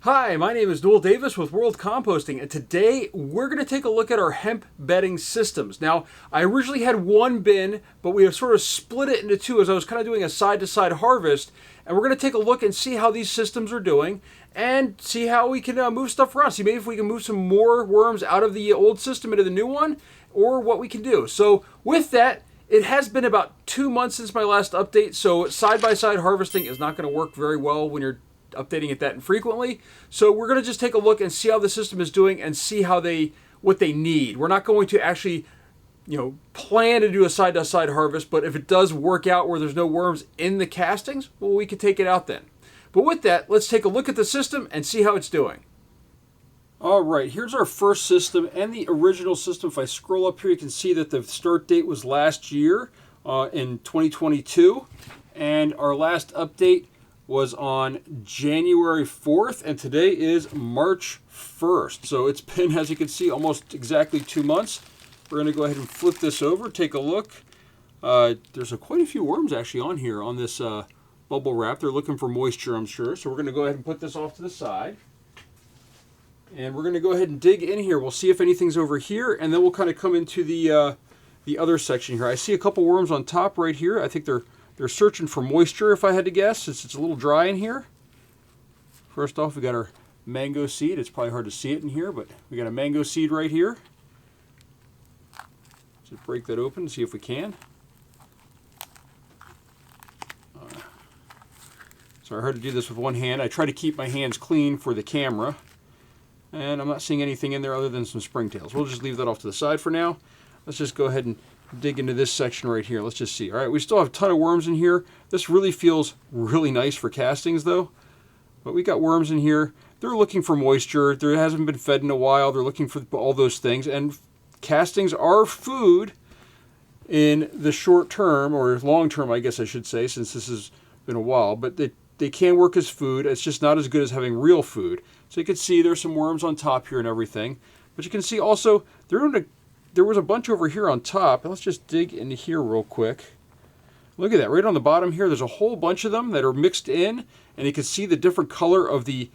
Hi, my name is Noel Davis with World Composting, and today we're going to take a look at our hemp bedding systems. Now, I originally had one bin, but we have sort of split it into two as I was kind of doing a side-to-side harvest, and we're going to take a look and see how these systems are doing and see how we can move stuff around. See maybe if we can move some more worms out of the old system into the new one, or what we can do. So with that, it has been about 2 months since my last update, so side-by-side harvesting is not going to work very well when you're updating it that infrequently. So we're going to just take a look and see how the system is doing and see how what they need. We're not going to actually, plan to do a side-to-side harvest, but if it does work out where there's no worms in the castings, well, we can take it out then. But with that, let's take a look at the system and see how it's doing. All right, here's our first system and the original system. If I scroll up here, you can see that the start date was last year in 2022, and our last update was on January 4th, and today is March 1st. So it's been, as you can see, almost exactly 2 months. We're going to go ahead and flip this over, take a look. There's quite a few worms actually on here on this bubble wrap. They're looking for moisture, I'm sure. So we're going to go ahead and put this off to the side. And we're going to go ahead and dig in here. We'll see if anything's over here, and then we'll kind of come into the other section here. I see a couple worms on top right here. I think they're searching for moisture, if I had to guess, since it's a little dry in here. First off, we got our mango seed. It's probably hard to see it in here, but we got a mango seed right here. Let's break that open and see if we can. Sorry, hard to do this with one hand. I try to keep my hands clean for the camera, and I'm not seeing anything in there other than some springtails. We'll just leave that off to the side for now. Let's just go ahead and dig into this section right here. Let's just see. All right, we still have a ton of worms in here. This really feels really nice for castings though. But we got worms in here. They're looking for moisture. There hasn't been fed in a while. They're looking for all those things. And castings are food in the short term, or long term, I guess I should say, since this has been a while. But they can work as food. It's just not as good as having real food. So you can see there's some worms on top here and everything. But you can see also there was a bunch over here on top, and let's just dig into here real quick. Look at that, right on the bottom here, there's a whole bunch of them that are mixed in, and you can see the different color of the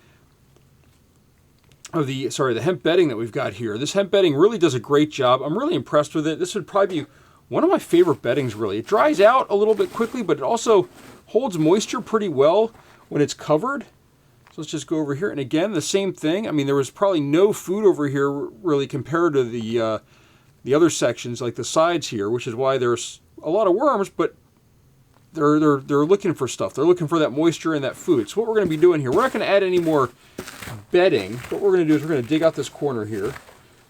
hemp bedding that we've got here. This hemp bedding really does a great job. I'm really impressed with it. This would probably be one of my favorite beddings, really. It dries out a little bit quickly, but it also holds moisture pretty well when it's covered. So let's just go over here, and again, the same thing. I mean, there was probably no food over here really compared to the other sections, like the sides here, which is why there's a lot of worms, but they're looking for stuff. They're looking for that moisture and that food. So what we're going to be doing here, we're not going to add any more bedding. What we're going to do is we're going to dig out this corner here,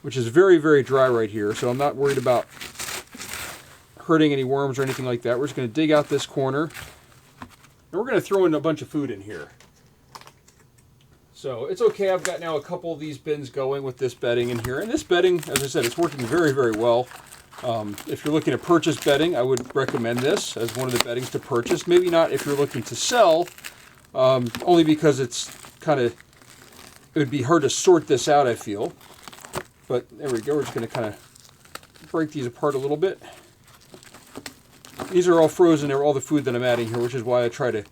which is very, very dry right here, so I'm not worried about hurting any worms or anything like that. We're just going to dig out this corner, and we're going to throw in a bunch of food in here. So it's okay, I've got now a couple of these bins going with this bedding in here. And this bedding, as I said, it's working very, very well. If you're looking to purchase bedding, I would recommend this as one of the beddings to purchase. Maybe not if you're looking to sell, only because it would be hard to sort this out, I feel. But there we go, we're just going to kind of break these apart a little bit. These are all frozen, they're all the food that I'm adding here, which is why I try to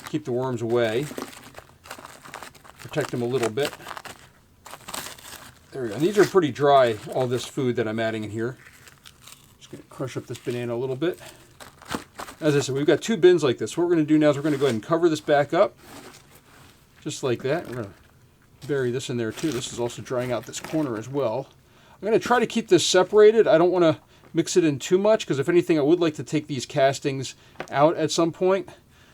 keep the worms away. Protect them a little bit. There we go. And these are pretty dry, all this food that I'm adding in here. Just going to crush up this banana a little bit. As I said, we've got two bins like this. What we're going to do now is we're going to go ahead and cover this back up. Just like that. We're going to bury this in there too. This is also drying out this corner as well. I'm going to try to keep this separated. I don't want to mix it in too much, because if anything, I would like to take these castings out at some point.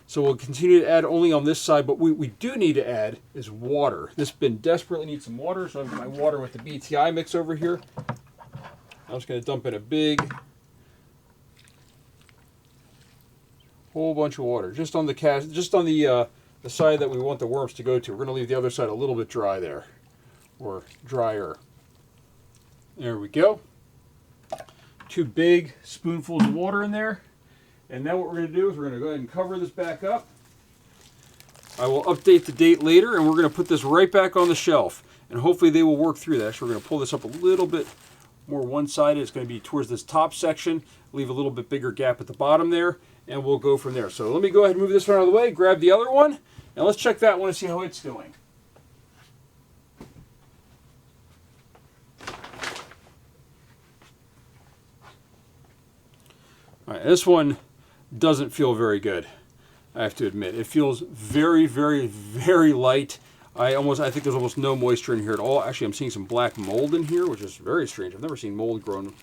So we'll continue to add only on this side, but we do need to add is water. This bin desperately needs some water, so I've got my water with the BTI mix over here. I'm just going to dump in a big whole bunch of water, just on the side that we want the worms to go to. We're going to leave the other side a little bit dry there, or drier. There we go. 2 big spoonfuls of water in there. And now what we're going to do is we're going to go ahead and cover this back up. I will update the date later, and we're going to put this right back on the shelf. And hopefully they will work through that. So we're going to pull this up a little bit more one-sided. It's going to be towards this top section. Leave a little bit bigger gap at the bottom there, and we'll go from there. So let me go ahead and move this one out of the way, grab the other one, and let's check that one and see how it's doing. right, this one doesn't feel very good, I have to admit. It feels very, very, very light. I think there's almost no moisture in here at all. Actually, I'm seeing some black mold in here, which is very strange. I've never seen mold grown in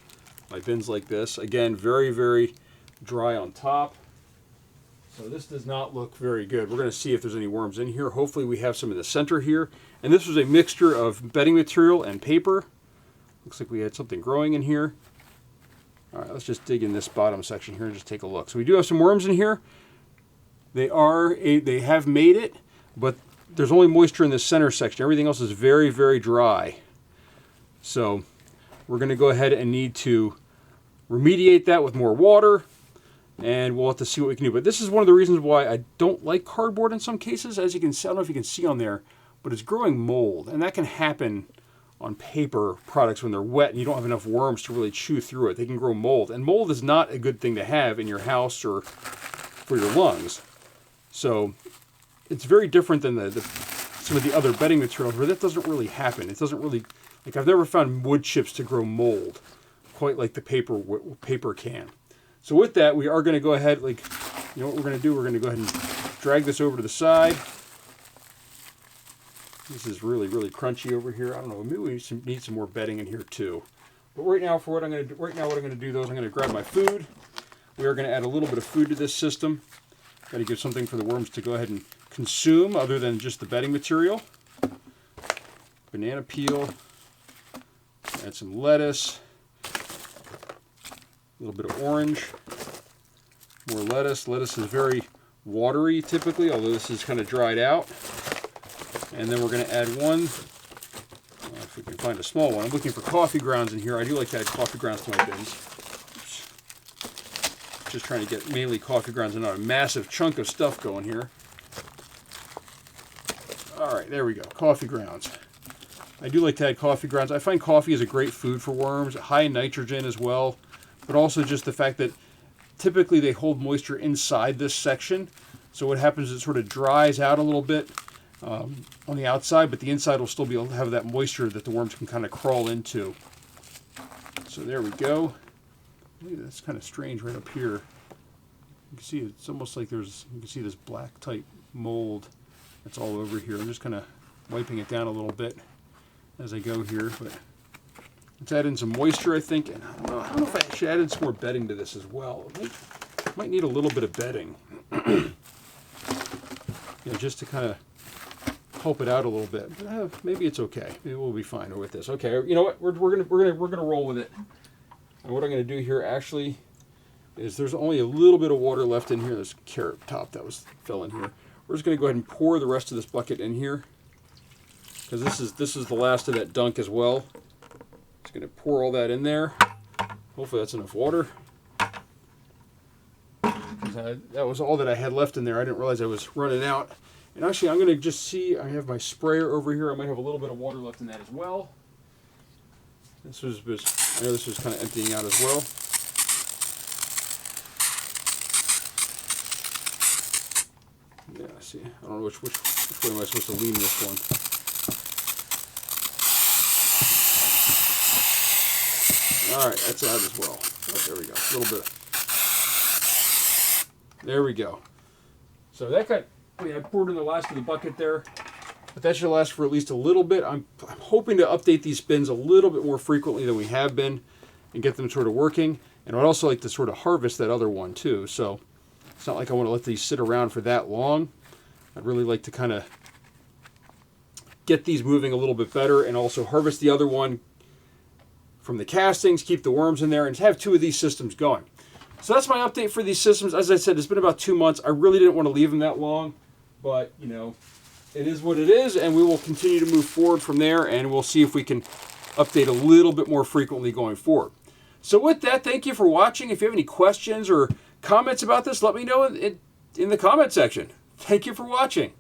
my bins like this. Again, very, very dry on top. So this does not look very good. We're going to see if there's any worms in here. Hopefully we have some in the center here. And this was a mixture of bedding material and paper. Looks like we had something growing in here. All right, let's just dig in this bottom section here and just take a look. So we do have some worms in here. They have made it, but there's only moisture in the center section. Everything else is very, very dry. So we're going to go ahead and need to remediate that with more water, and we'll have to see what we can do. But this is one of the reasons why I don't like cardboard in some cases. As you can see, I don't know if you can see on there, but it's growing mold, and that can happen on paper products when they're wet and you don't have enough worms to really chew through it. They can grow mold, and mold is not a good thing to have in your house or for your lungs. So it's very different than some of the other bedding materials where that doesn't really happen. It doesn't really, like, I've never found wood chips to grow mold quite like the paper can. So with that, we are going to go ahead, like, you know what we're going to do? We're going to go ahead and drag this over to the side. This is really, really crunchy over here. I don't know, maybe we need some more bedding in here too. But right now, what I'm going to do though is I'm going to grab my food. We are going to add a little bit of food to this system. Got to give something for the worms to go ahead and consume other than just the bedding material. Banana peel. Add some lettuce. A little bit of orange. More lettuce. Lettuce is very watery typically, although this is kind of dried out. And then we're going to add one, if we can find a small one. I'm looking for coffee grounds in here. I do like to add coffee grounds to my bins. Oops. Just trying to get mainly coffee grounds and not a massive chunk of stuff going here. All right, there we go, coffee grounds. I do like to add coffee grounds. I find coffee is a great food for worms, high in nitrogen as well, but also just the fact that typically they hold moisture inside this section. So what happens is it sort of dries out a little bit on the outside, but the inside will still be able to have that moisture that the worms can kind of crawl into. So there we go. That's kind of strange right up here. You can see it's almost like you can see this black type mold that's all over here. I'm just kind of wiping it down a little bit as I go here, but let's add in some moisture, I think. And I don't know if I should add in some more bedding to this as well. It might need a little bit of bedding, just to kind of help it out a little bit. But, maybe it's okay. Maybe we'll be fine with this. Okay, you know what? We're gonna roll with it. And what I'm gonna do here actually is there's only a little bit of water left in here. There's a carrot top that fell in here. We're just gonna go ahead and pour the rest of this bucket in here because this is the last of that dunk as well. Just gonna pour all that in there. Hopefully that's enough water. That was all that I had left in there. I didn't realize I was running out. And actually, I'm going to just see, I have my sprayer over here. I might have a little bit of water left in that as well. I know this was kind of emptying out as well. Yeah, see, I don't know which way am I supposed to lean this one. All right, that's out as well. Oh, there we go, a little bit. There we go. So that got, I poured in the last of the bucket there, but that should last for at least a little bit. I'm hoping to update these bins a little bit more frequently than we have been and get them sort of working. And I'd also like to sort of harvest that other one too. So it's not like I want to let these sit around for that long. I'd really like to kind of get these moving a little bit better and also harvest the other one from the castings, keep the worms in there, and have two of these systems going. So that's my update for these systems. As I said, it's been about 2 months. I really didn't want to leave them that long, but you know, it is what it is, and we will continue to move forward from there, and we'll see if we can update a little bit more frequently going forward. So with that, thank you for watching. If you have any questions or comments about this, let me know in the comment section. Thank you for watching.